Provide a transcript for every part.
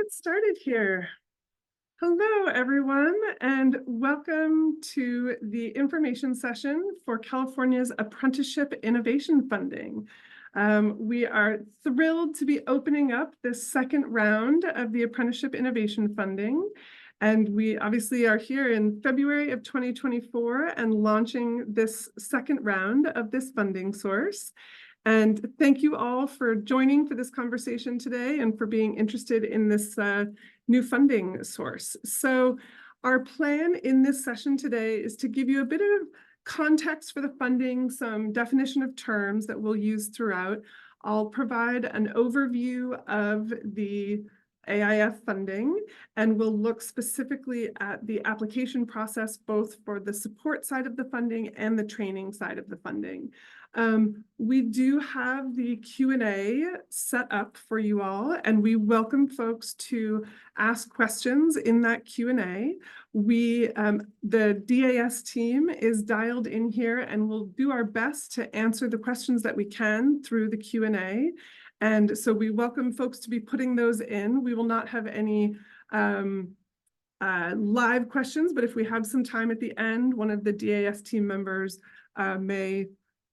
get started here. Hello, everyone, and welcome to the information session for California's Apprenticeship Innovation Funding. We are thrilled to be opening up this second round of the Apprenticeship Innovation Funding. And we obviously are here in February of 2024 and launching this second round of this funding source. And thank you all for joining for this conversation today and for being interested in this new funding source. So our plan in this session today is to give you a bit of context for the funding, some definition of terms that we'll use throughout. I'll provide an overview of the AIF funding, and we'll look specifically at the application process, both for the support side of the funding and the training side of the funding. We do have the Q&A set up for you all, and we welcome folks to ask questions in that Q&A. The DAS team is dialed in here, and we'll do our best to answer the questions that we can through the Q&A. And so we welcome folks to be putting those in. We will not have any live questions, but if we have some time at the end, one of the DAS team members may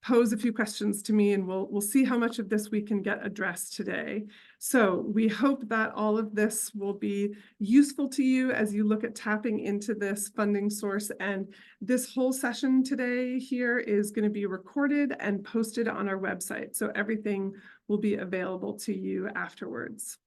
pose a few questions to me, and we'll see how much of this we can get addressed today. So we hope that all of this will be useful to you as you look at tapping into this funding source. And this whole session today here is going to be recorded and posted on our website. So everything will be available to you afterwards.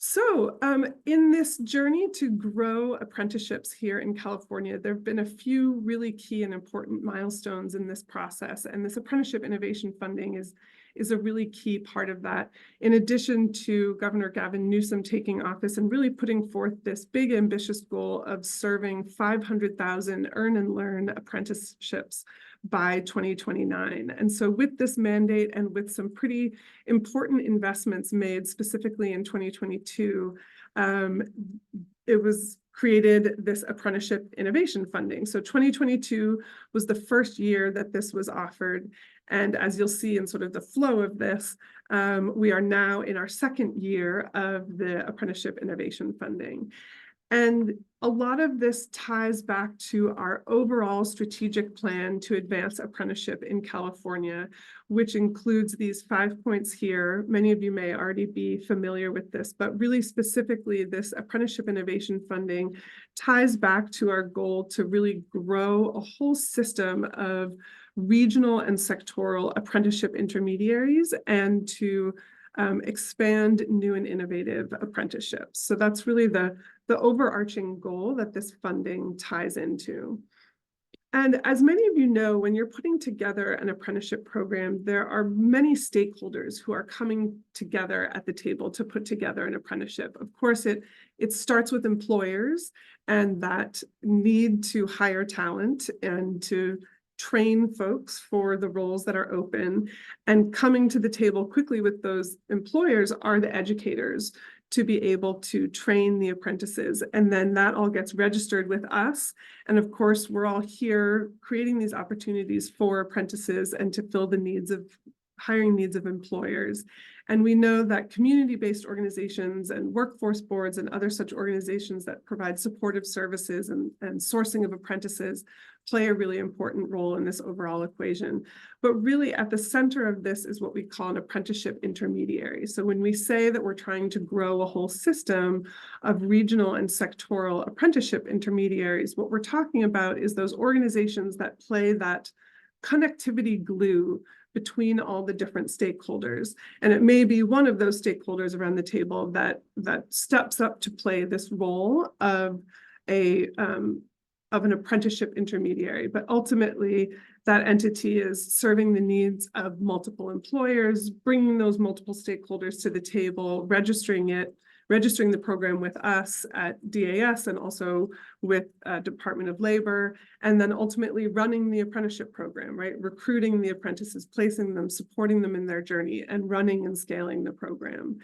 So in this journey to grow apprenticeships here in California, there have been a few really key and important milestones in this process, and this apprenticeship innovation funding is a really key part of that. In addition to Governor Gavin Newsom taking office and really putting forth this big ambitious goal of serving 500,000 earn and learn apprenticeships by 2029. And so with this mandate and with some pretty important investments made specifically in 2022, it was created this apprenticeship innovation funding. So 2022 was the first year that this was offered. And as you'll see in sort of the flow of this, we are now in our second year of the apprenticeship innovation funding. And a lot of this ties back to our overall strategic plan to advance apprenticeship in California, which includes these 5 points here. Many of you may already be familiar with this, but really specifically, this apprenticeship innovation funding ties back to our goal to really grow a whole system of regional and sectoral apprenticeship intermediaries and to expand new and innovative apprenticeships. So that's really the overarching goal that this funding ties into. And as many of you know, when you're putting together an apprenticeship program, there are many stakeholders who are coming together at the table to put together an apprenticeship. Of course, it starts with employers and that need to hire talent and to train folks for the roles that are open. And coming to the table quickly with those employers are the educators to be able to train the apprentices. And then that all gets registered with us. And of course, we're all here creating these opportunities for apprentices and to fill the hiring needs of employers. And we know that community-based organizations and workforce boards and other such organizations that provide supportive services and sourcing of apprentices play a really important role in this overall equation. But really at the center of this is what we call an apprenticeship intermediary. So when we say that we're trying to grow a whole system of regional and sectoral apprenticeship intermediaries, what we're talking about is those organizations that play that connectivity glue between all the different stakeholders. And it may be one of those stakeholders around the table that steps up to play this role of an apprenticeship intermediary, but ultimately that entity is serving the needs of multiple employers, bringing those multiple stakeholders to the table, registering the program with us at DAS and also with Department of Labor, and then ultimately running the apprenticeship program, right? Recruiting the apprentices, placing them, supporting them in their journey, and running and scaling the program.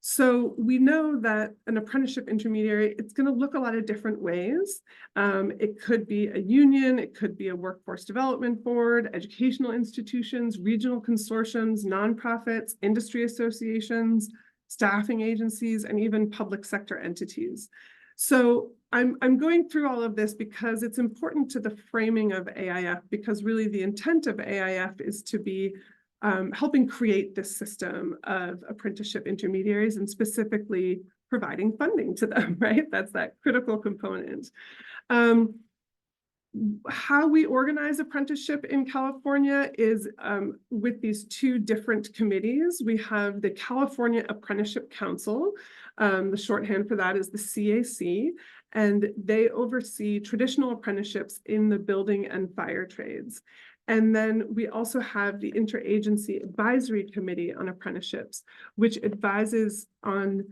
So we know that an apprenticeship intermediary, it's going to look a lot of different ways. It could be a union, it could be a workforce development board, educational institutions, regional consortiums, nonprofits, industry associations, staffing agencies, and even public sector entities. So I'm going through all of this because it's important to the framing of AIF, because really the intent of AIF is to be helping create this system of apprenticeship intermediaries and specifically providing funding to them, right? That's that critical component. How we organize apprenticeship in California is with these two different committees. We have the California Apprenticeship Council. The shorthand for that is the CAC, and they oversee traditional apprenticeships in the building and fire trades. And then we also have the Interagency Advisory Committee on Apprenticeships, which advises on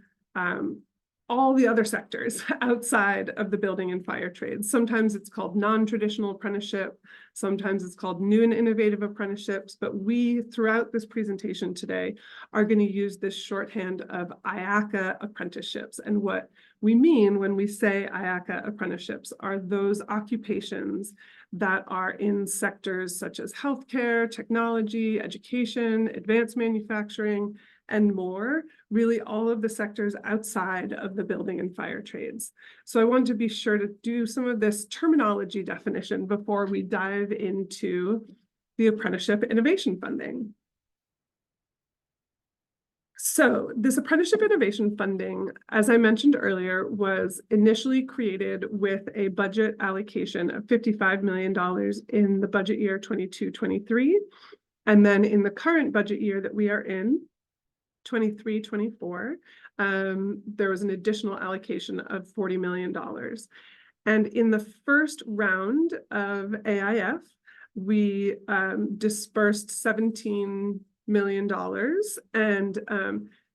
all the other sectors outside of the building and fire trades. Sometimes it's called non-traditional apprenticeship, sometimes it's called new and innovative apprenticeships, but we, throughout this presentation today, are going to use this shorthand of IACA apprenticeships. And what we mean when we say IACA apprenticeships are those occupations that are in sectors such as healthcare, technology, education, advanced manufacturing, and more, really all of the sectors outside of the building and fire trades. So I want to be sure to do some of this terminology definition before we dive into the apprenticeship innovation funding. So this apprenticeship innovation funding, as I mentioned earlier, was initially created with a budget allocation of $55 million in the budget year 22-23. And then in the current budget year that we are in, 23-24, there was an additional allocation of $40 million. And in the first round of AIF, we dispersed $17 million, and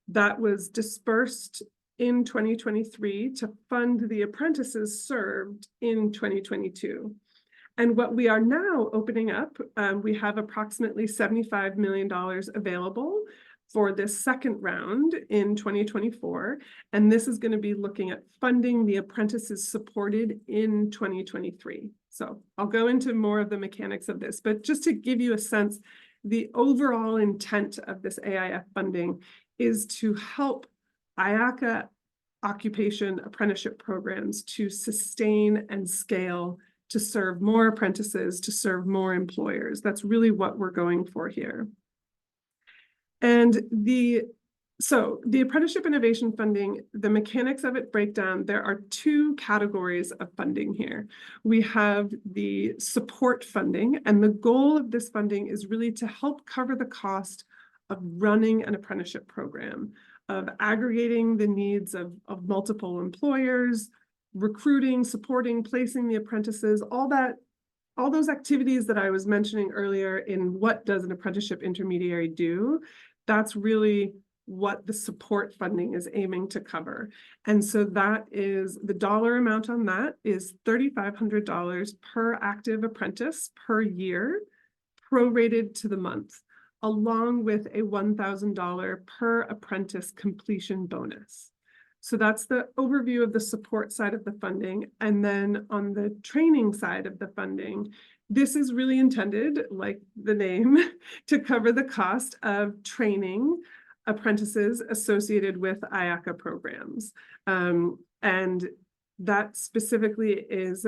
that was dispersed in 2023 to fund the apprentices served in 2022. And what we are now opening up, we have approximately $75 million available for this second round in 2024. And this is going to be looking at funding the apprentices supported in 2023. So I'll go into more of the mechanics of this, but just to give you a sense, the overall intent of this AIF funding is to help IACA occupation apprenticeship programs to sustain and scale, to serve more apprentices, to serve more employers. That's really what we're going for here. And so the apprenticeship innovation funding, the mechanics of it break down. There are two categories of funding here. We have the support funding, and the goal of this funding is really to help cover the cost of running an apprenticeship program, of aggregating the needs of multiple employers, recruiting, supporting, placing the apprentices, all those activities that I was mentioning earlier in what does an apprenticeship intermediary do. That's really what the support funding is aiming to cover. And so that is, the dollar amount on that is $3,500 per active apprentice per year, prorated to the month, along with a $1,000 per apprentice completion bonus. So that's the overview of the support side of the funding. And then on the training side of the funding, this is really intended, like the name, to cover the cost of training apprentices associated with IACA programs. And that specifically is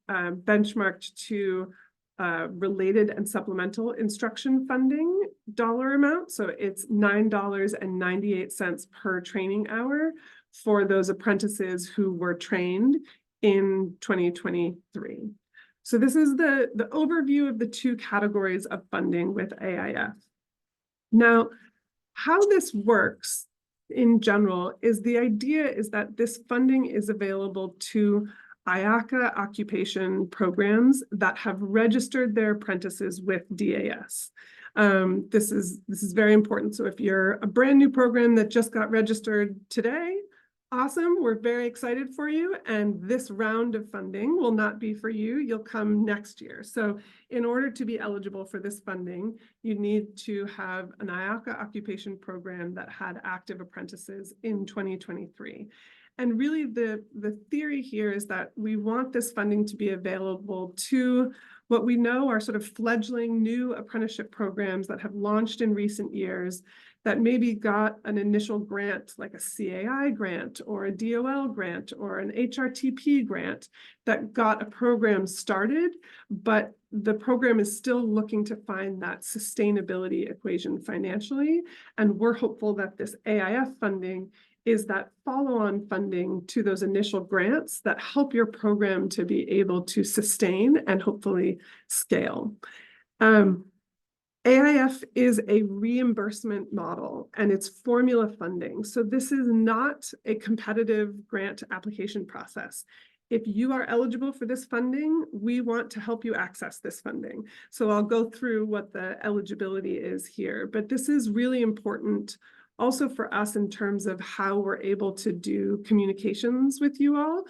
benchmarked to related and supplemental instruction funding dollar amount. So it's $9.98 per training hour for those apprentices who were trained in 2023. So this is the overview of the two categories of funding with AIF. Now, how this works in general is the idea is that this funding is available to IACA occupation programs that have registered their apprentices with DAS. This is very important. So if you're a brand new program that just got registered today, awesome, we're very excited for you. And this round of funding will not be for you. You'll come next year. So in order to be eligible for this funding, you need to have an IACA occupation program that had active apprentices in 2023. And really the theory here is that we want this funding to be available to What we know are sort of fledgling new apprenticeship programs that have launched in recent years that maybe got an initial grant, like a CAI grant or a DOL grant or an HRTP grant that got a program started, but the program is still looking to find that sustainability equation financially. And we're hopeful that this AIF funding is that follow-on funding to those initial grants that help your program to be able to sustain and hopefully scale. AIF is a reimbursement model and it's formula funding. So this is not a competitive grant application process. If you are eligible for this funding, we want to help you access this funding. So I'll go through what the eligibility is here, but this is really important also for us in terms of how we're able to do communications with you all.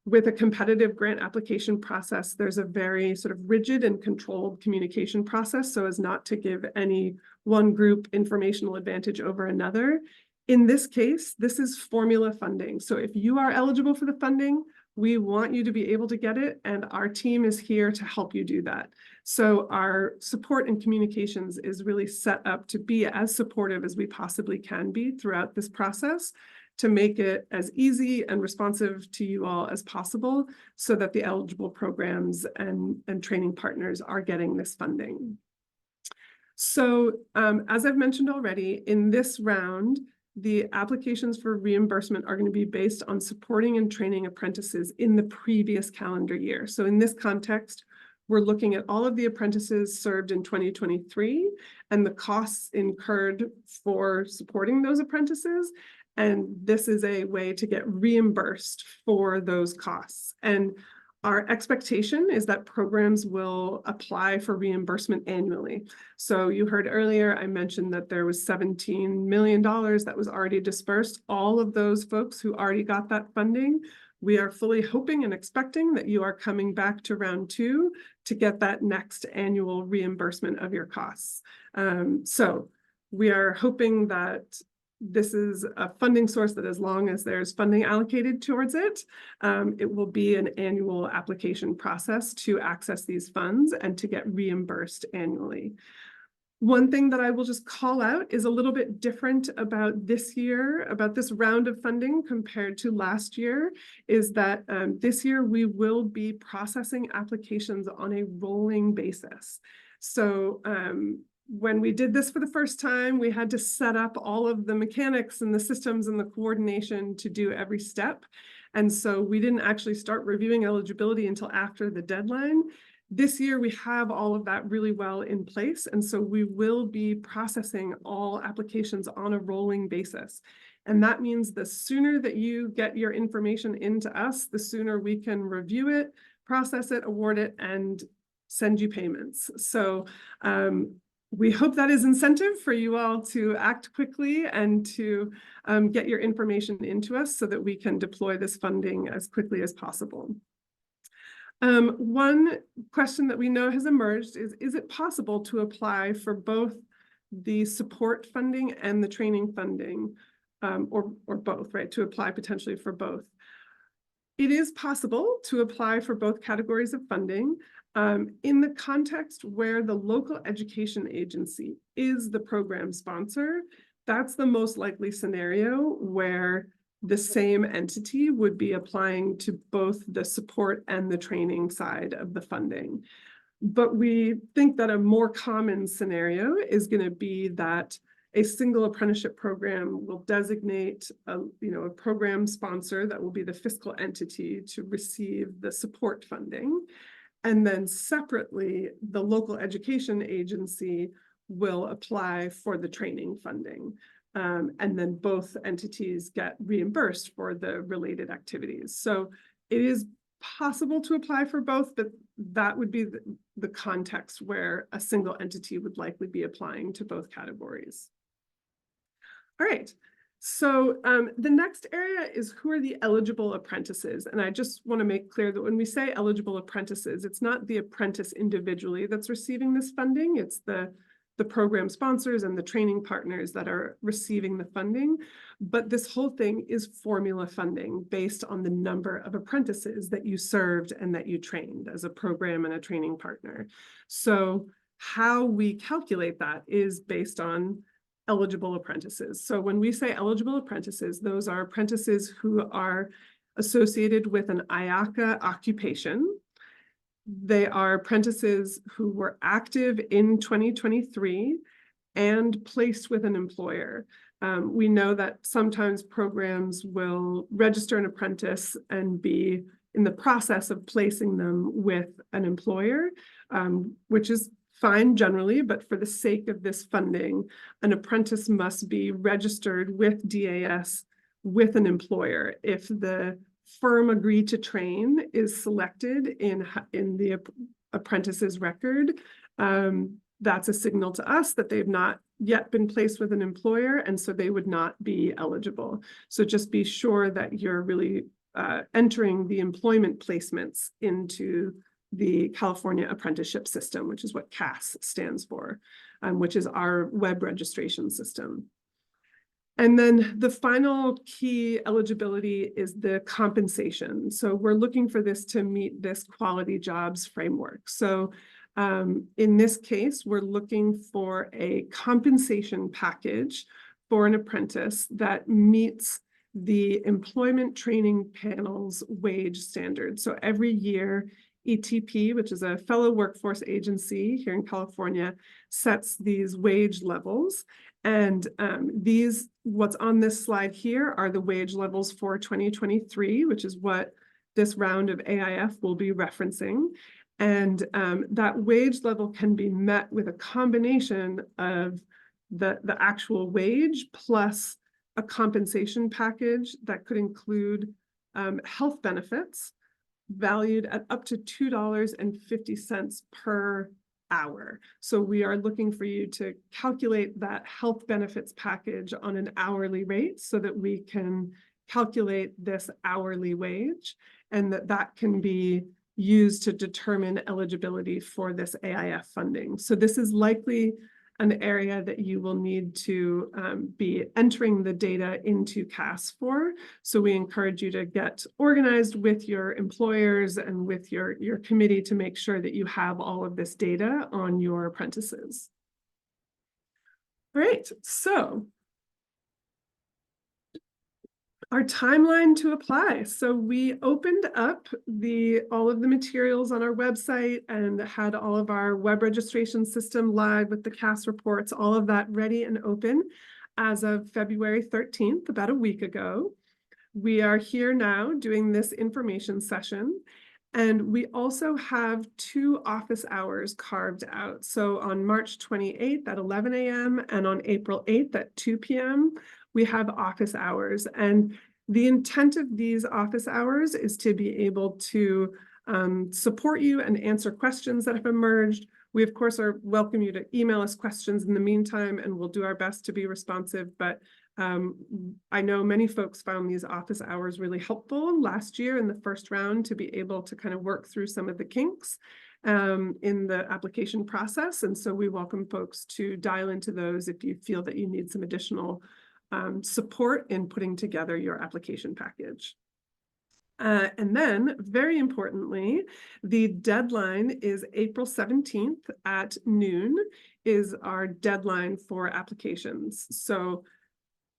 With a competitive grant application process, there's a very sort of rigid and controlled communication process so as not to give any one group informational advantage over another. In this case, this is formula funding. So if you are eligible for the funding, we want you to be able to get it, and our team is here to help you do that. So our support and communications is really set up to be as supportive as we possibly can be throughout this process to make it as easy and responsive to you all as possible so that the eligible programs and training partners are getting this funding. So as I've mentioned already, in this round, the applications for reimbursement are going to be based on supporting and training apprentices in the previous calendar year. So in this context, we're looking at all of the apprentices served in 2023 and the costs incurred for supporting those apprentices. And this is a way to get reimbursed for those costs. And our expectation is that programs will apply for reimbursement annually. So you heard earlier, I mentioned that there was $17 million that was already dispersed. All of those folks who already got that funding, we are fully hoping and expecting that you are coming back to round 2 to get that next annual reimbursement of your costs. So we are hoping that this is a funding source that as long as there's funding allocated towards it, it will be an annual application process to access these funds and to get reimbursed annually. One thing that I will just call out is a little bit different about this year, about this round of funding compared to last year, is that this year we will be processing applications on a rolling basis. So when we did this for the first time, we had to set up all of the mechanics and the systems and the coordination to do every step. And so we didn't actually start reviewing eligibility until after the deadline. This year, we have all of that really well in place. And so we will be processing all applications on a rolling basis. And that means the sooner that you get your information into us, the sooner we can review it, process it, award it, and send you payments. So we hope that is incentive for you all to act quickly and to get your information into us so that we can deploy this funding as quickly as possible. One question that we know has emerged is it possible to apply for both the support funding and the training funding, or both, right? To apply potentially for both. It is possible to apply for both categories of funding. In the context where the local education agency is the program sponsor, that's the most likely scenario where the same entity would be applying to both the support and the training side of the funding. But we think that a more common scenario is going to be that a single apprenticeship program will designate a program sponsor that will be the fiscal entity to receive the support funding. And then separately, the local education agency will apply for the training funding. And then both entities get reimbursed for the related activities. So it is possible to apply for both, but that would be the context where a single entity would likely be applying to both categories. All right. So the next area is who are the eligible apprentices. And I just want to make clear that when we say eligible apprentices, it's not the apprentice individually that's receiving this funding. It's the the program sponsors and the training partners that are receiving the funding. But this whole thing is formula funding based on the number of apprentices that you served and that you trained as a program and a training partner. So how we calculate that is based on eligible apprentices. So when we say eligible apprentices, those are apprentices who are associated with an IACA occupation. They are apprentices who were active in 2023 and placed with an employer. We know that sometimes programs will register an apprentice and be in the process of placing them with an employer, which is fine generally, but for the sake of this funding, an apprentice must be registered with DAS with an employer. If the firm agreed to train is selected in the apprentice's record, that's a signal to us that they've not yet been placed with an employer, and so they would not be eligible. So just be sure that you're really entering the employment placements into the California Apprenticeship System, which is what CAS stands for, which is our web registration system. And then the final key eligibility is the compensation. So we're looking for this to meet this quality jobs framework. So in this case, we're looking for a compensation package for an apprentice that meets the Employment Training Panel's wage standards. So every year, ETP, which is a fellow workforce agency here in California, sets these wage levels. And what's on this slide here are the wage levels for 2023, which is what this round of AIF will be referencing. And that wage level can be met with a combination of the actual wage plus a compensation package that could include health benefits valued at up to $2.50 per hour. So we are looking for you to calculate that health benefits package on an hourly rate so that we can calculate this hourly wage, and that can be used to determine eligibility for this AIF funding. So this is likely an area that you will need to be entering the data into CAS for. So we encourage you to get organized with your employers and with your committee to make sure that you have all of this data on your apprentices. All right, so our timeline to apply. So we opened up all of the materials on our website and had all of our web registration system live with the CAS reports, all of that ready and open as of February 13th, about a week ago. We are here now doing this information session. And we also have 2 office hours carved out. So on March 28th at 11 a.m. and on April 8th at 2 p.m., we have office hours. And the intent of these office hours is to be able to support you and answer questions that have emerged. We, of course, welcome you to email us questions in the meantime, and we'll do our best to be responsive. But I know many folks found these office hours really helpful last year in the first round to be able to kind of work through some of the kinks in the application process. And so we welcome folks to dial into those if you feel that you need some additional support in putting together your application package. And then, very importantly, the deadline is April 17th at noon is our deadline for applications. So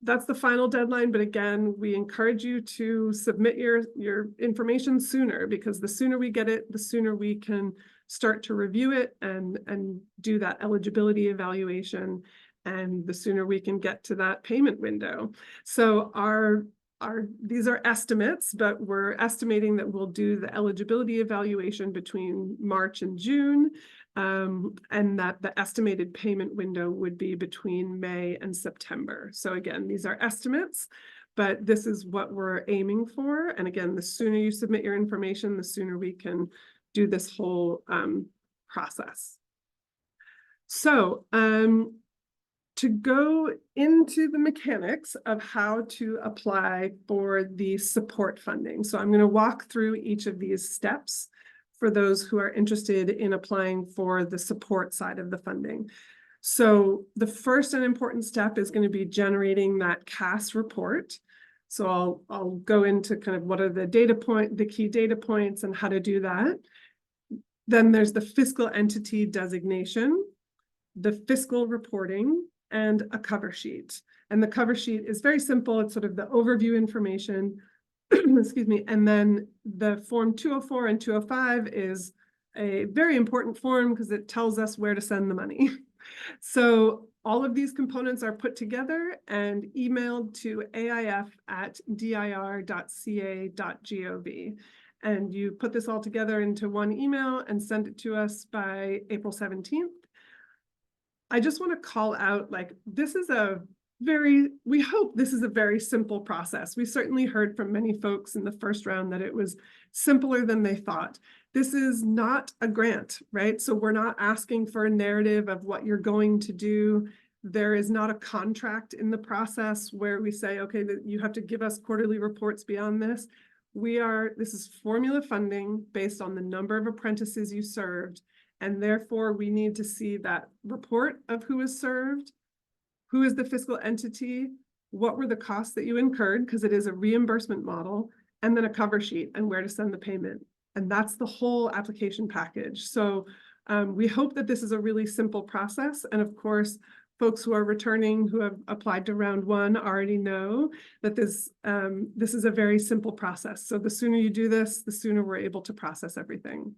that's the final deadline, but again, we encourage you to submit your information sooner, because the sooner we get it, the sooner we can start to review it and do that eligibility evaluation, and the sooner we can get to that payment window. So these are estimates, but we're estimating that we'll do the eligibility evaluation between March and June, and that the estimated payment window would be between May and September. So again, these are estimates, but this is what we're aiming for. And again, the sooner you submit your information, the sooner we can do this whole process. So to go into the mechanics of how to apply for the support funding. So I'm going to walk through each of these steps for those who are interested in applying for the support side of the funding. So the first and important step is going to be generating that CAS report. So I'll go into kind of what are the key data points and how to do that. Then there's the fiscal entity designation, the fiscal reporting, and a cover sheet. And the cover sheet is very simple. It's sort of the overview information, excuse me. And then the form 204 and 205 is a very important form because it tells us where to send the money. So all of these components are put together and emailed to aif@dir.ca.gov. And you put this all together into one email and send it to us by April 17th. I just want to call out, like, we hope this is a very simple process. We certainly heard from many folks in the first round that it was simpler than they thought. This is not a grant, right? So we're not asking for a narrative of what you're going to do. There is not a contract in the process where we say, okay, that you have to give us quarterly reports beyond this. This is formula funding based on the number of apprentices you served. And therefore we need to see that report of who is served, who is the fiscal entity, what were the costs that you incurred, because it is a reimbursement model, and then a cover sheet and where to send the payment. And that's the whole application package. So we hope that this is a really simple process. And of course, folks who are returning who have applied to round one already know that this is a very simple process. So the sooner you do this, the sooner we're able to process everything.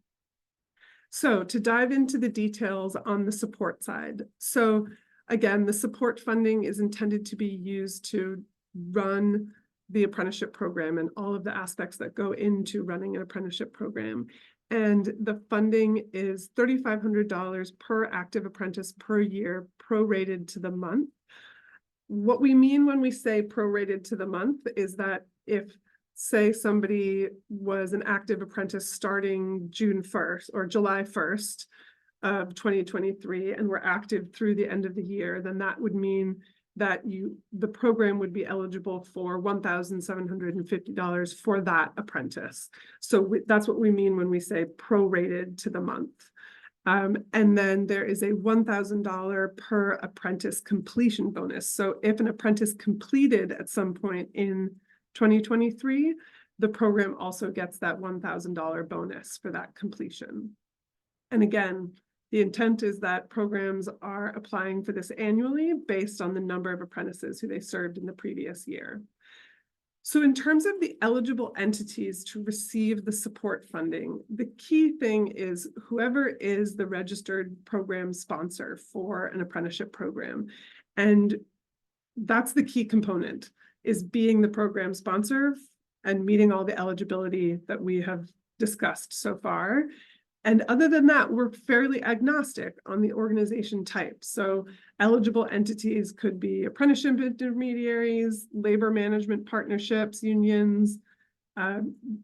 So to dive into the details on the support side. So again, the support funding is intended to be used to run the apprenticeship program and all of the aspects that go into running an apprenticeship program. And the funding is $3,500 per active apprentice per year, prorated to the month. What we mean when we say prorated to the month is that if, say, somebody was an active apprentice starting June 1st or July 1st of 2023 and were active through the end of the year, then that would mean that the program would be eligible for $1,750 for that apprentice. So that's what we mean when we say prorated to the month. And then there is a $1,000 per apprentice completion bonus. So if an apprentice completed at some point in 2023, the program also gets that $1,000 bonus for that completion. And again, the intent is that programs are applying for this annually based on the number of apprentices who they served in the previous year. So in terms of the eligible entities to receive the support funding, the key thing is whoever is the registered program sponsor for an apprenticeship program. And that's the key component, is being the program sponsor and meeting all the eligibility that we have discussed so far. And other than that, we're fairly agnostic on the organization type. So eligible entities could be apprenticeship intermediaries, labor management partnerships, unions,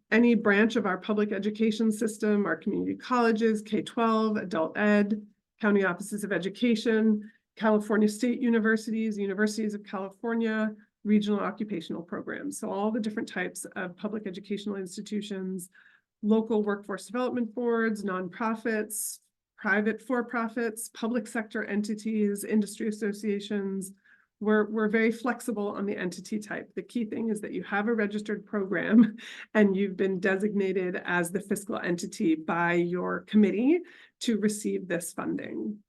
any branch of our public education system, our community colleges, K-12, adult ed, county offices of education, California state universities, universities of California, regional occupational programs. So all the different types of public educational institutions, local workforce development boards, nonprofits, private for-profits, public sector entities, industry associations. We're very flexible on the entity type. The key thing is that you have a registered program and you've been designated as the fiscal entity by your committee to receive this funding.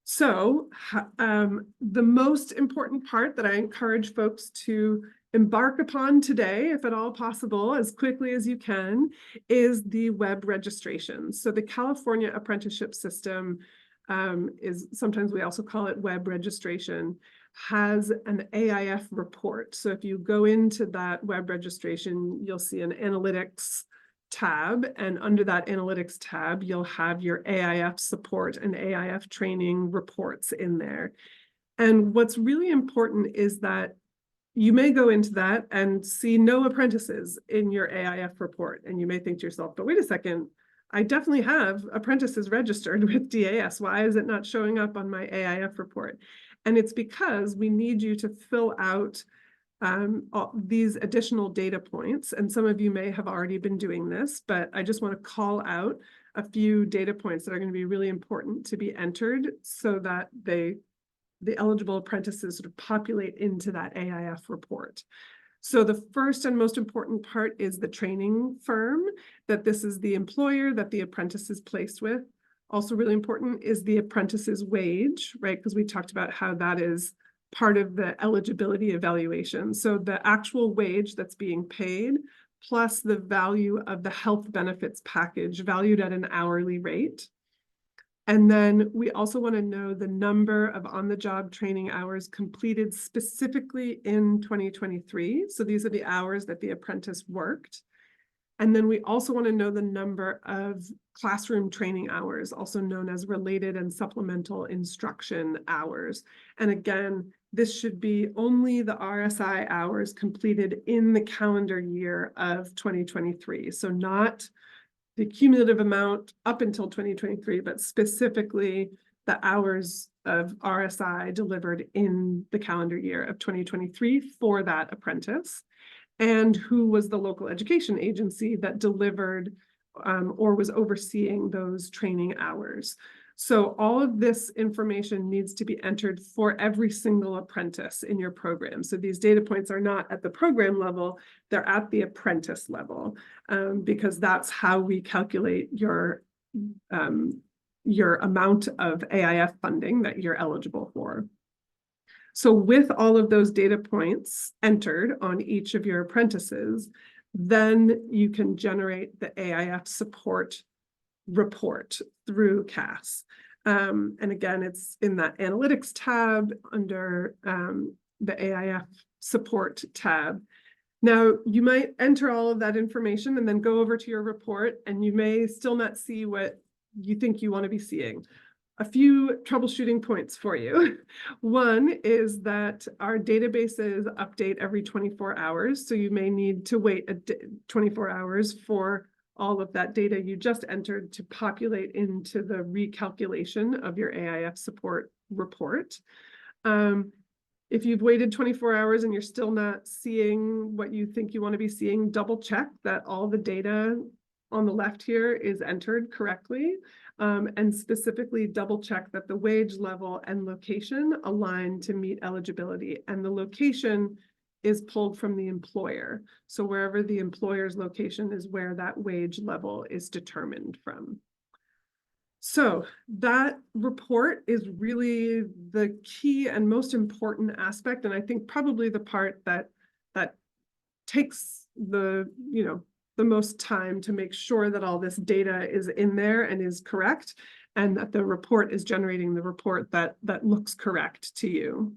So the most important part that I encourage folks to embark upon today, if at all possible, as quickly as you can, is the web registration. So the California apprenticeship system is, sometimes we also call it web registration, has an AIF report. So if you go into that web registration, you'll see an analytics tab, and under that analytics tab, you'll have your AIF support and AIF training reports in there. And what's really important is that you may go into that and see no apprentices in your AIF report. And you may think to yourself, but wait a second, I definitely have apprentices registered with DAS. Why is it not showing up on my AIF report? And it's because we need you to fill out these additional data points. And some of you may have already been doing this, but I just want to call out a few data points that are going to be really important to be entered so that the eligible apprentices sort of populate into that AIF report. So the first and most important part is the training firm, that this is the employer that the apprentice is placed with. Also really important is the apprentice's wage, right? Because we talked about how that is part of the eligibility evaluation. So the actual wage that's being paid plus the value of the health benefits package valued at an hourly rate. And then we also want to know the number of on-the-job training hours completed specifically in 2023. So these are the hours that the apprentice worked. And then we also want to know the number of classroom training hours, also known as related and supplemental instruction hours. And again, this should be only the RSI hours completed in the calendar year of 2023. So not the cumulative amount up until 2023, but specifically the hours of RSI delivered in the calendar year of 2023 for that apprentice, and who was the local education agency that delivered or was overseeing those training hours. So all of this information needs to be entered for every single apprentice in your program. So these data points are not at the program level, they're at the apprentice level, because that's how we calculate your amount of AIF funding that you're eligible for. So with all of those data points entered on each of your apprentices, then you can generate the AIF support report through CAS. And again, it's in that analytics tab under the AIF support tab. Now, you might enter all of that information and then go over to your report, and you may still not see what you think you want to be seeing. A few troubleshooting points for you. One is that our databases update every 24 hours. So you may need to wait 24 hours for all of that data you just entered to populate into the recalculation of your AIF support report. If you've waited 24 hours and you're still not seeing what you think you want to be seeing, double check that all the data on the left here is entered correctly. And specifically double check that the wage level and location align to meet eligibility. And the location is pulled from the employer. So wherever the employer's location is where that wage level is determined from. So that report is really the key and most important aspect. And I think probably the part that takes the most time to make sure that all this data is in there and is correct, and that the report is generating the report that looks correct to you.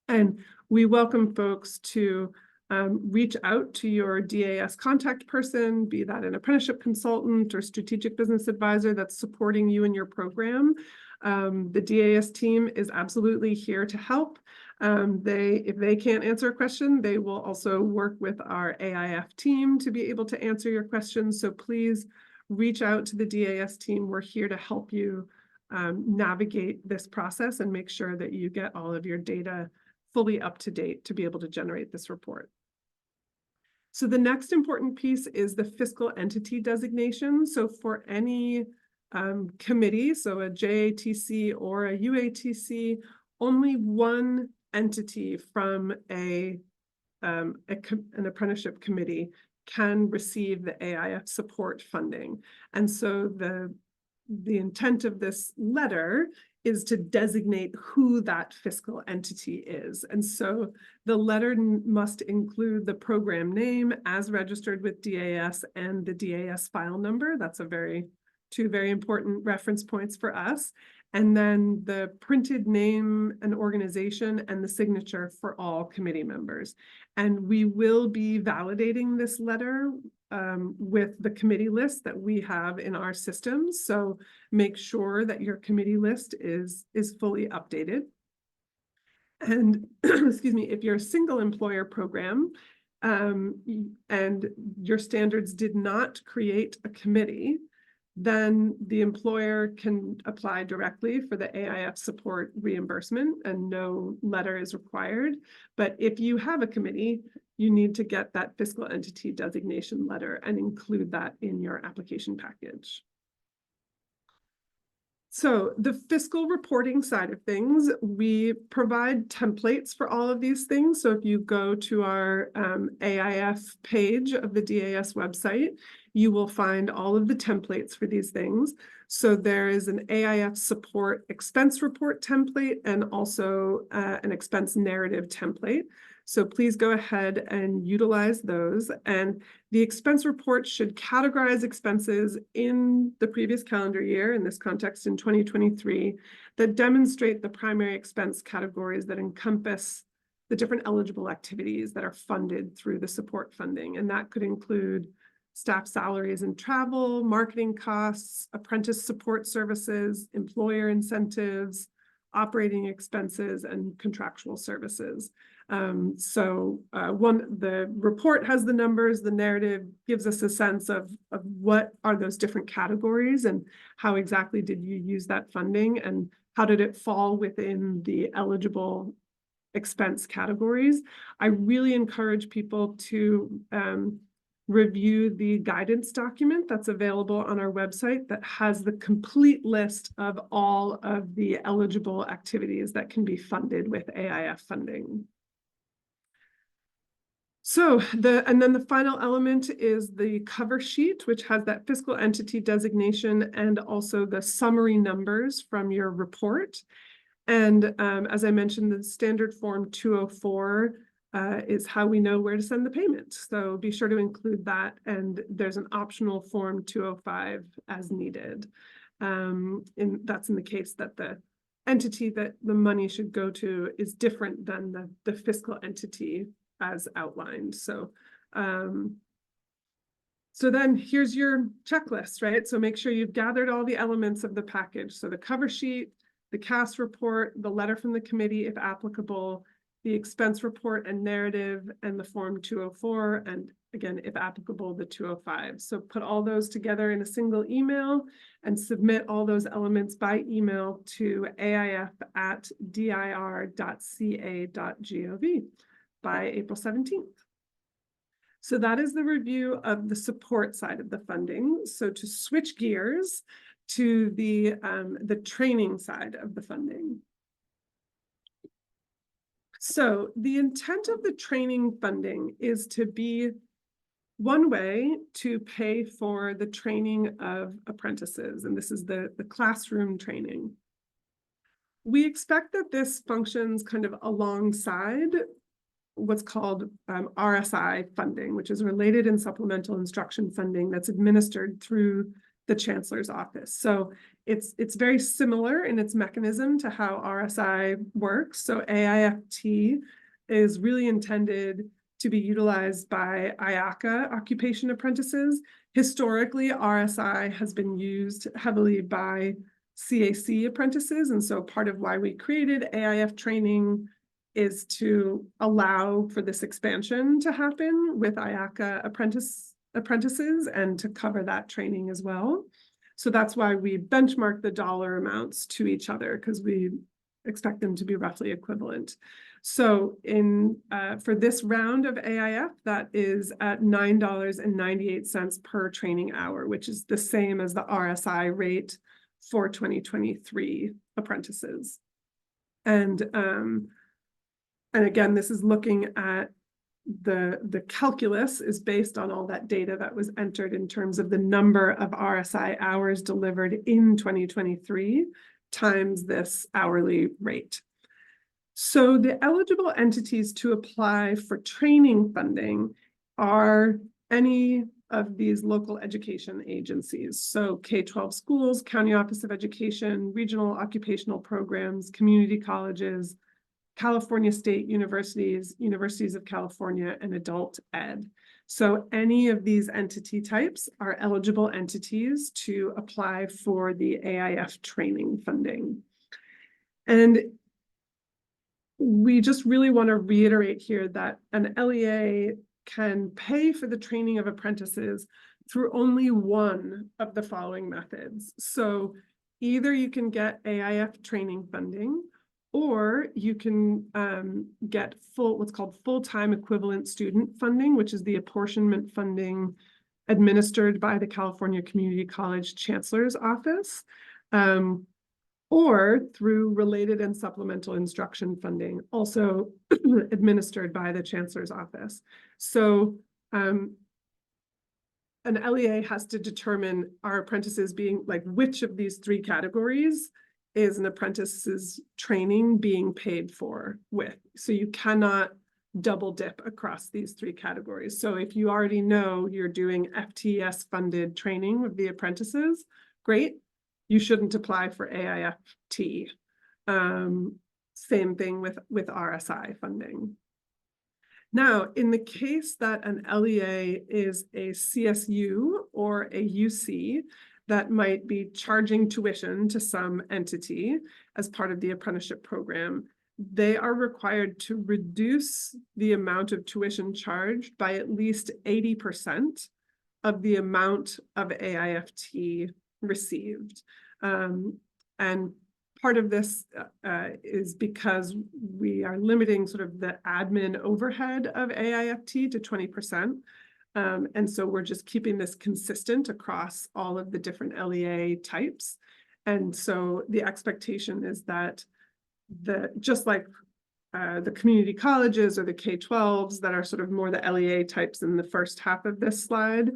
And we welcome folks to reach out to your DAS contact person, be that an apprenticeship consultant or strategic business advisor that's supporting you in your program. The DAS team is absolutely here to help. If they can't answer a question, they will also work with our AIF team to be able to answer your questions. So please reach out to the DAS team. We're here to help you navigate this process and make sure that you get all of your data fully up to date to be able to generate this report. So the next important piece is the fiscal entity designation. So for any committee, so a JATC or a UATC, only one entity from an apprenticeship committee can receive the AIF support funding. And so the intent of this letter is to designate who that fiscal entity is. And so the letter must include the program name as registered with DAS and the DAS file number. That's two very important reference points for us. And then the printed name and organization and the signature for all committee members. And we will be validating this letter with the committee list that we have in our systems. So make sure that your committee list is fully updated. And excuse me, if you're a single employer program and your standards did not create a committee, then the employer can apply directly for the AIF support reimbursement and no letter is required. But if you have a committee, you need to get that fiscal entity designation letter and include that in your application package. So the fiscal reporting side of things, we provide templates for all of these things. So if you go to our AIF page of the DAS website, you will find all of the templates for these things. So there is an AIF support expense report template and also an expense narrative template. So please go ahead and utilize those. And the expense report should categorize expenses in the previous calendar year, in this context in 2023, that demonstrate the primary expense categories that encompass the different eligible activities that are funded through the support funding. And that could include staff salaries and travel, marketing costs, apprentice support services, employer incentives, operating expenses, and contractual services. The report has the numbers, the narrative gives us a sense of what are those different categories and how exactly did you use that funding and how did it fall within the eligible expense categories. I really encourage people to review the guidance document that's available on our website that has the complete list of all of the eligible activities that can be funded with AIF funding. So and then the final element is the cover sheet, which has that fiscal entity designation and also the summary numbers from your report. And as I mentioned, the standard form 204 is how we know where to send the payment. So be sure to include that. And there's an optional form 205 as needed. That's in the case that the entity that the money should go to is different than the fiscal entity as outlined. So then here's your checklist, right? So make sure you've gathered all the elements of the package. So the cover sheet, the CAS report, the letter from the committee, if applicable, the expense report and narrative, and the form 204, and again, if applicable, the 205. So put all those together in a single email and submit all those elements by email to aif@dir.ca.gov. by April 17th. So that is the review of the support side of the funding. So to switch gears to the training side of the funding. So the intent of the training funding is to be one way to pay for the training of apprentices, and this is the classroom training. We expect that this functions kind of alongside what's called RSI funding, which is related and supplemental instruction funding that's administered through the Chancellor's office. So it's very similar in its mechanism to how RSI works. So AIFT is really intended to be utilized by IACA occupation apprentices. Historically, RSI has been used heavily by CAC apprentices. And so part of why we created AIF training is to allow for this expansion to happen with IACA apprentices and to cover that training as well. So that's why we benchmark the dollar amounts to each other, because we expect them to be roughly equivalent. So for this round of AIF, that is at $9.98 per training hour, which is the same as the RSI rate for 2023 apprentices. And again, this is looking at the calculus is based on all that data that was entered in terms of the number of RSI hours delivered in 2023 times this hourly rate. So the eligible entities to apply for training funding are any of these local education agencies. So K-12 schools, County Office of Education, regional occupational programs, community colleges, California State Universities, Universities of California, and adult ed. So any of these entity types are eligible entities to apply for the AIF training funding. And we just really want to reiterate here that an LEA can pay for the training of apprentices through only one of the following methods. So either you can get AIF training funding, or you can get what's called full-time equivalent student funding, which is the apportionment funding administered by the California Community College Chancellor's Office. or through related and supplemental instruction funding, also administered by the Chancellor's Office. So an LEA has to determine, are apprentices being, like, which of these three categories is an apprentice's training being paid for with. So you cannot double dip across these three categories. So if you already know you're doing FTES funded training of the apprentices, great. You shouldn't apply for AIFT. Same thing with RSI funding. Now, in the case that an LEA is a CSU or a UC that might be charging tuition to some entity as part of the apprenticeship program, they are required to reduce the amount of tuition charged by at least 80% of the amount of AIFT received. And part of this is because we are limiting sort of the admin overhead of AIFT to 20%. And so we're just keeping this consistent across all of the different LEA types. And so the expectation is that just like the community colleges or the K-12s that are sort of more the LEA types in the first half of this slide,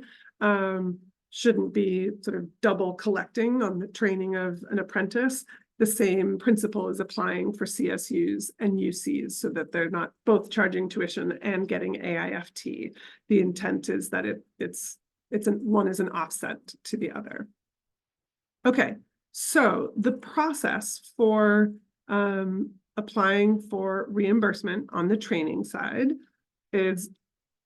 shouldn't be sort of double collecting on the training of an apprentice. The same principle is applying for CSUs and UCs so that they're not both charging tuition and getting AIFT. The intent is that one is an offset to the other. Okay, so the process for applying for reimbursement on the training side is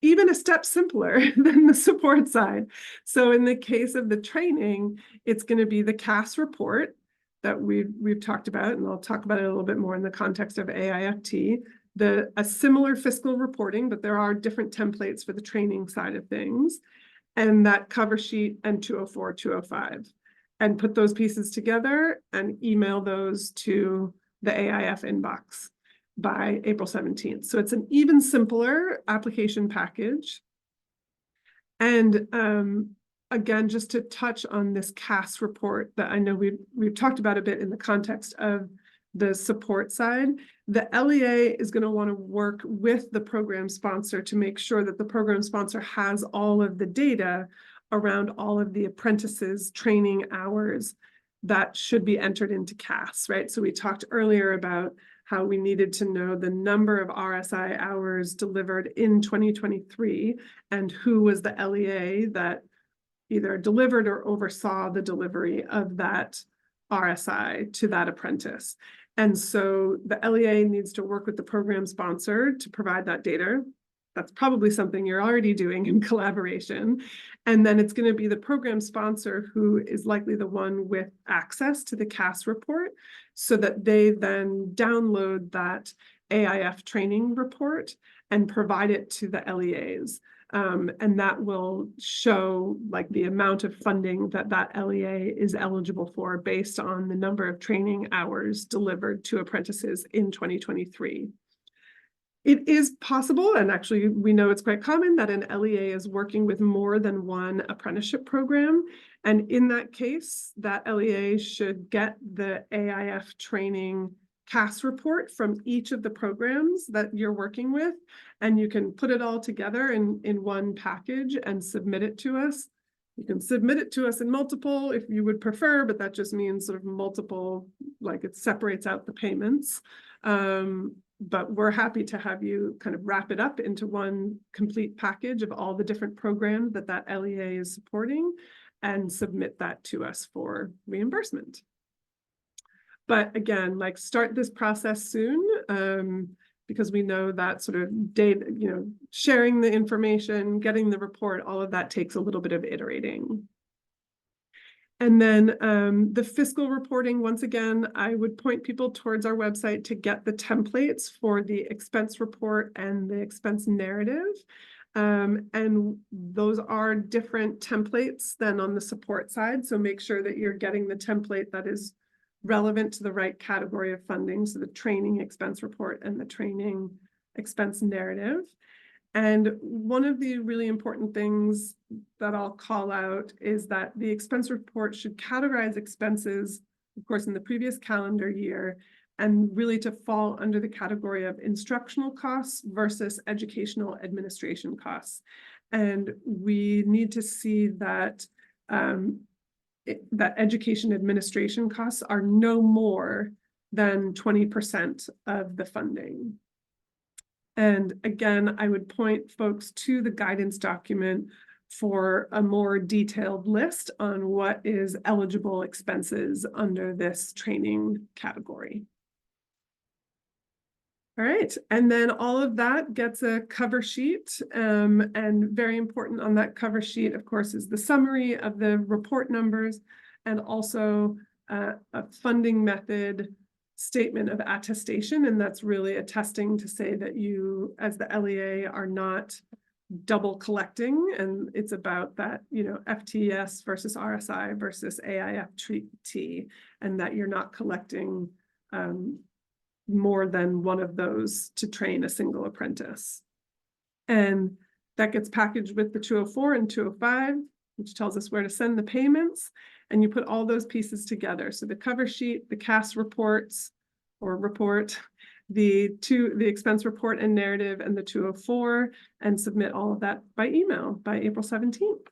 even a step simpler than the support side. So in the case of the training, it's going to be the CAS report that we've talked about, and I'll talk about it a little bit more in the context of AIFT, a similar fiscal reporting, but there are different templates for the training side of things, and that cover sheet and 204, 205, and put those pieces together and email those to the AIF inbox by April 17th. So it's an even simpler application package. And again, just to touch on this CAS report that I know we've talked about a bit in the context of the support side, the LEA is going to want to work with the program sponsor to make sure that the program sponsor has all of the data around all of the apprentices' training hours that should be entered into CAS, right? So we talked earlier about how we needed to know the number of RSI hours delivered in 2023 and who was the LEA that either delivered or oversaw the delivery of that RSI to that apprentice. And so the LEA needs to work with the program sponsor to provide that data. That's probably something you're already doing in collaboration. And then it's going to be the program sponsor who is likely the one with access to the CAS report so that they then download that AIF training report and provide it to the LEAs. And that will show like the amount of funding that LEA is eligible for based on the number of training hours delivered to apprentices in 2023. It is possible, and actually we know it's quite common, that an LEA is working with more than one apprenticeship program. And in that case, that LEA should get the AIF training CAS report from each of the programs that you're working with, and you can put it all together in one package and submit it to us. You can submit it to us in multiple if you would prefer, but that just means sort of multiple, like it separates out the payments. But we're happy to have you kind of wrap it up into one complete package of all the different programs that LEA is supporting and submit that to us for reimbursement. But again, like start this process soon because we know that sort of data, sharing the information, getting the report, all of that takes a little bit of iterating. And then the fiscal reporting, once again, I would point people towards our website to get the templates for the expense report and the expense narrative. And those are different templates than on the support side. So make sure that you're getting the template that is relevant to the right category of funding. So the training expense report and the training expense narrative. And one of the really important things that I'll call out is that the expense report should categorize expenses of course, in the previous calendar year, and really to fall under the category of instructional costs versus educational administration costs. And we need to see that that education administration costs are no more than 20% of the funding. And again, I would point folks to the guidance document for a more detailed list on what is eligible expenses under this training category. All right, and then all of that gets a cover sheet, and very important on that cover sheet, of course, is the summary of the report numbers and also a funding method statement of attestation, and that's really attesting to say that you, as the LEA, are not double collecting, and it's about that, you know, FTES versus RSI versus AIFT, and that you're not collecting more than one of those to train a single apprentice. And that gets packaged with the 204 and 205, which tells us where to send the payments. And you put all those pieces together. So the cover sheet, the CAS reports or report, the expense report and narrative, and the 204, and submit all of that by email by April 17th.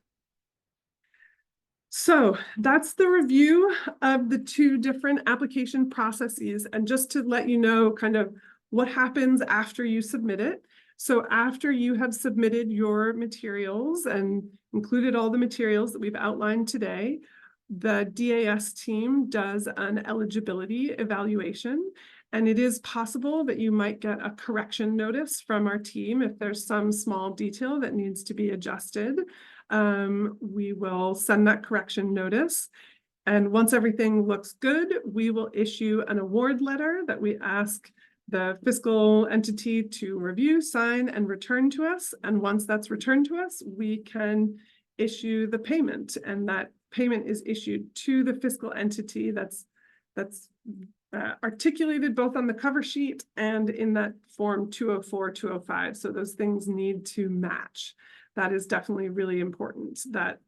So that's the review of the two different application processes. And just to let you know kind of what happens after you submit it. So after you have submitted your materials and included all the materials that we've outlined today, the DAS team does an eligibility evaluation. And it is possible that you might get a correction notice from our team if there's some small detail that needs to be adjusted. We will send that correction notice. And once everything looks good, we will issue an award letter that we ask the fiscal entity to review, sign, and return to us. And once that's returned to us, we can issue the payment. And that payment is issued to the fiscal entity that's articulated both on the cover sheet and in that form 204, 205. So those things need to match. That is definitely really important, that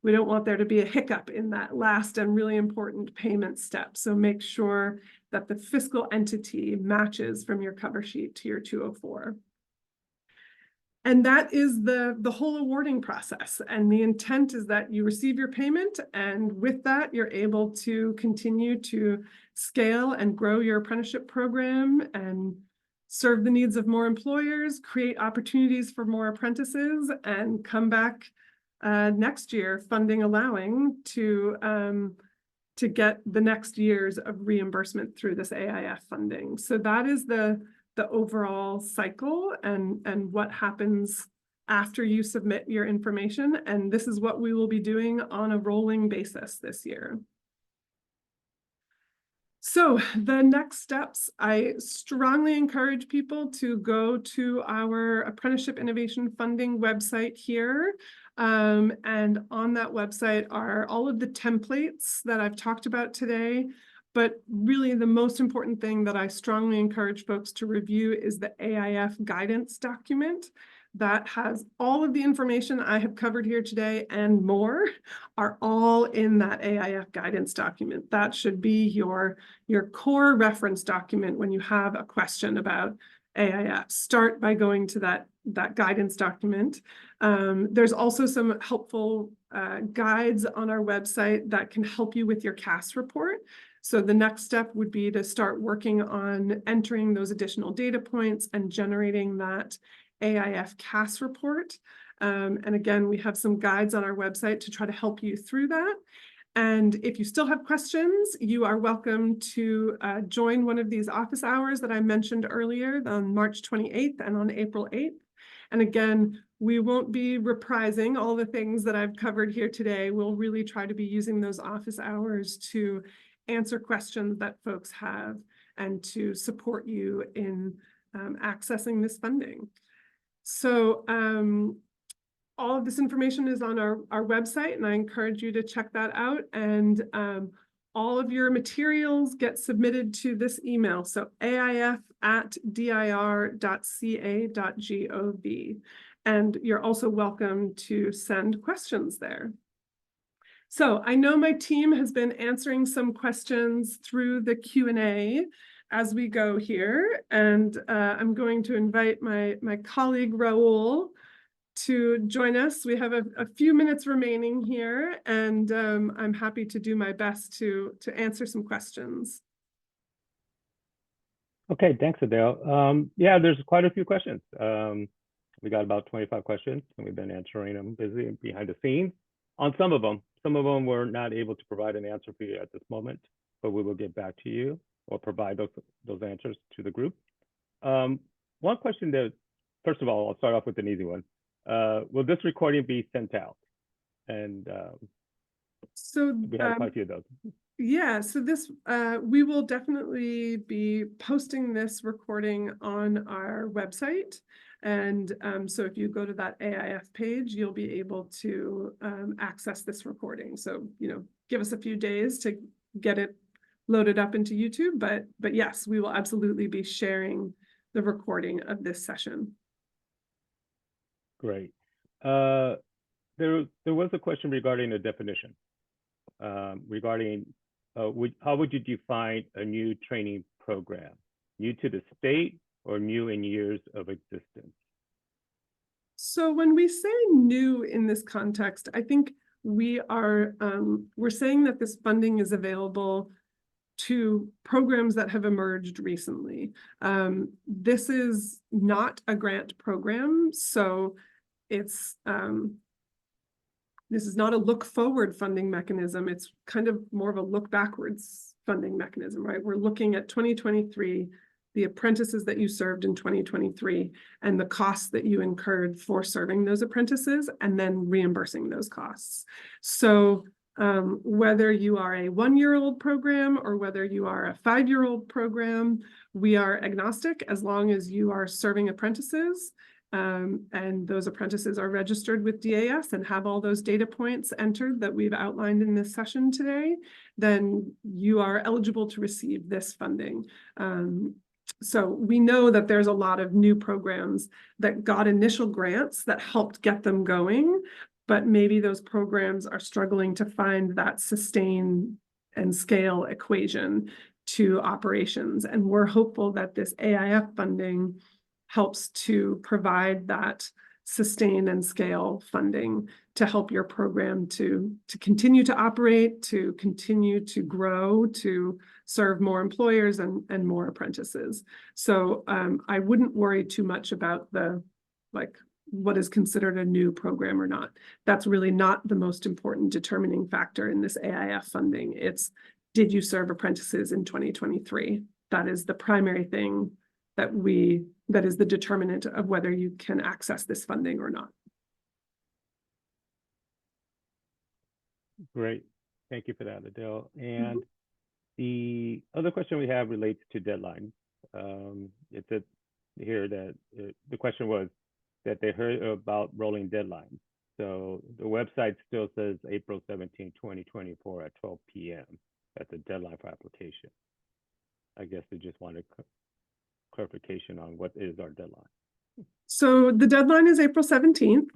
we don't want there to be a hiccup in that last and really important payment step. So make sure that the fiscal entity matches from your cover sheet to your 204. And that is the whole awarding process. And the intent is that you receive your payment, and with that, you're able to continue to scale and grow your apprenticeship program and serve the needs of more employers, create opportunities for more apprentices, and come back next year, funding allowing, to get the next years of reimbursement through this AIF funding. So that is the overall cycle and what happens after you submit your information. And this is what we will be doing on a rolling basis this year. So the next steps, I strongly encourage people to go to our Apprenticeship Innovation Funding website here. And on that website are all of the templates that I've talked about today. But really the most important thing that I strongly encourage folks to review is the AIF guidance document. That has all of the information I have covered here today and more are all in that AIF guidance document. That should be your core reference document when you have a question about AIF. Start by going to that guidance document. There's also some helpful guides on our website that can help you with your CAS report. So the next step would be to start working on entering those additional data points and generating that AIF CAS report. And again, we have some guides on our website to try to help you through that. And if you still have questions, you are welcome to join one of these office hours that I mentioned earlier on March 28th and on April 8th. And again, we won't be reprising all the things that I've covered here today. We'll really try to be using those office hours to answer questions that folks have and to support you in accessing this funding. So all of this information is on our website, and I encourage you to check that out. And all of your materials get submitted to this email, so aif@dir.ca.gov. And you're also welcome to send questions there. So I know my team has been answering some questions through the Q&A as we go here, and I'm going to invite my colleague Raul to join us. We have a few minutes remaining here, and I'm happy to do my best to answer some questions. Okay, thanks, Adele. Yeah, there's quite a few questions. We got about 25 questions, and we've been answering them busy behind the scenes on some of them. Some of them we're not able to provide an answer for you at this moment, but we will get back to you or provide those answers to the group. One question that, first of all, I'll start off with an easy one. Will this recording be sent out? And So we have quite a few of those. Yeah, so this we will definitely be posting this recording on our website. And so if you go to that AIF page, you'll be able to access this recording. So, give us a few days to get it loaded up into YouTube. But yes, we will absolutely be sharing the recording of this session. Great. There was a question regarding the definition, regarding how would you define a new training program? New to the state or new in years of existence? So when we say new in this context, I think we're saying that this funding is available to programs that have emerged recently. This is not a grant program, so it's this is not a look forward funding mechanism. It's kind of more of a look backwards funding mechanism, right? We're looking at 2023, the apprentices that you served in 2023, and the costs that you incurred for serving those apprentices, and then reimbursing those costs. So whether you are a 1-year-old program or whether you are a 5-year-old program, we are agnostic as long as you are serving apprentices. And those apprentices are registered with DAS and have all those data points entered that we've outlined in this session today, then you are eligible to receive this funding. So we know that there's a lot of new programs that got initial grants that helped get them going, but maybe those programs are struggling to find that sustain and scale equation to operations. And we're hopeful that this AIF funding helps to provide that sustain and scale funding to help your program to continue to operate, to continue to grow, to serve more employers and more apprentices. So I wouldn't worry too much about what is considered a new program or not. That's really not the most important determining factor in this AIF funding. It's, did you serve apprentices in 2023? That is the primary thing that is the determinant of whether you can access this funding or not. Great. Thank you for that, Adele. And the other question we have relates to deadlines. It said here that the question was that they heard about rolling deadlines. So the website still says April 17, 2024 at 12 p.m. That's a deadline for application. I guess they just wanted clarification on what is our deadline. So the deadline is April 17th,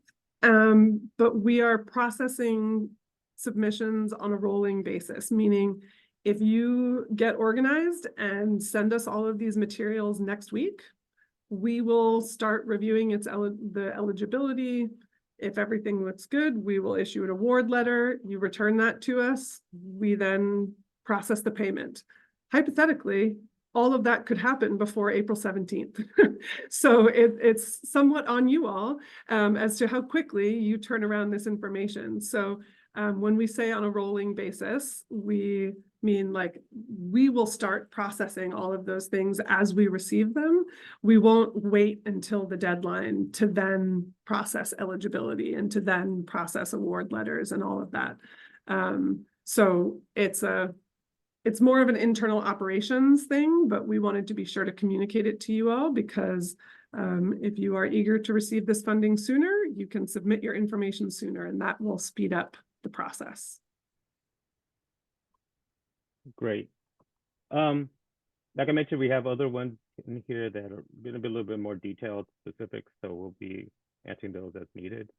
but we are processing submissions on a rolling basis, meaning if you get organized and send us all of these materials next week, we will start reviewing the eligibility. If everything looks good, we will issue an award letter. You return that to us. We then process the payment. Hypothetically, all of that could happen before April 17th. So it's somewhat on you all as to how quickly you turn around this information. So when we say on a rolling basis, we mean we will start processing all of those things as we receive them. We won't wait until the deadline to then process eligibility and to then process award letters and all of that. So it's more of an internal operations thing, but we wanted to be sure to communicate it to you all because if you are eager to receive this funding sooner, you can submit your information sooner, and that will speed up the process. Great. Like I mentioned, we have other ones in here that are going to be a little bit more detailed, specific, so we'll be answering those as needed.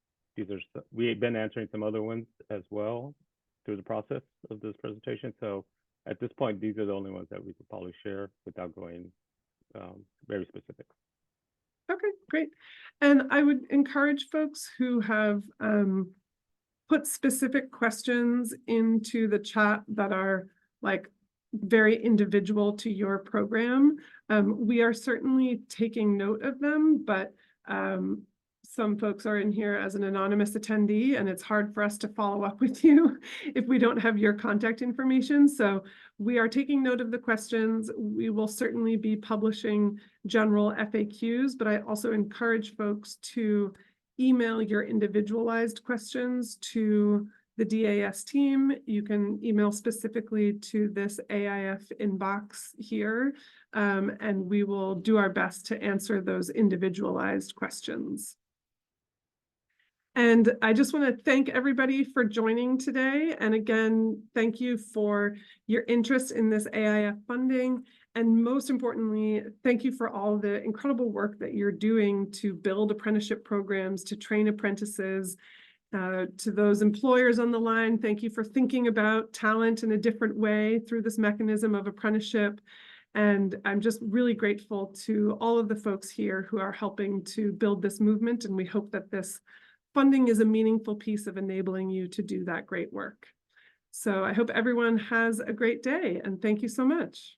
We've been answering some other ones as well. through the process of this presentation. So at this point, these are the only ones that we could probably share without going very specific. Okay, great. And I would encourage folks who have put specific questions into the chat that are like very individual to your program. We are certainly taking note of them, but some folks are in here as an anonymous attendee, and it's hard for us to follow up with you if we don't have your contact information. So we are taking note of the questions. We will certainly be publishing general FAQs, but I also encourage folks to email your individualized questions to the DAS team. You can email specifically to this AIF inbox here, and we will do our best to answer those individualized questions. And I just want to thank everybody for joining today. And again, thank you for your interest in this AIF funding. And most importantly, thank you for all the incredible work that you're doing to build apprenticeship programs, to train apprentices. To those employers on the line, thank you for thinking about talent in a different way through this mechanism of apprenticeship. And I'm just really grateful to all of the folks here who are helping to build this movement. And we hope that this funding is a meaningful piece of enabling you to do that great work. So I hope everyone has a great day, and thank you so much.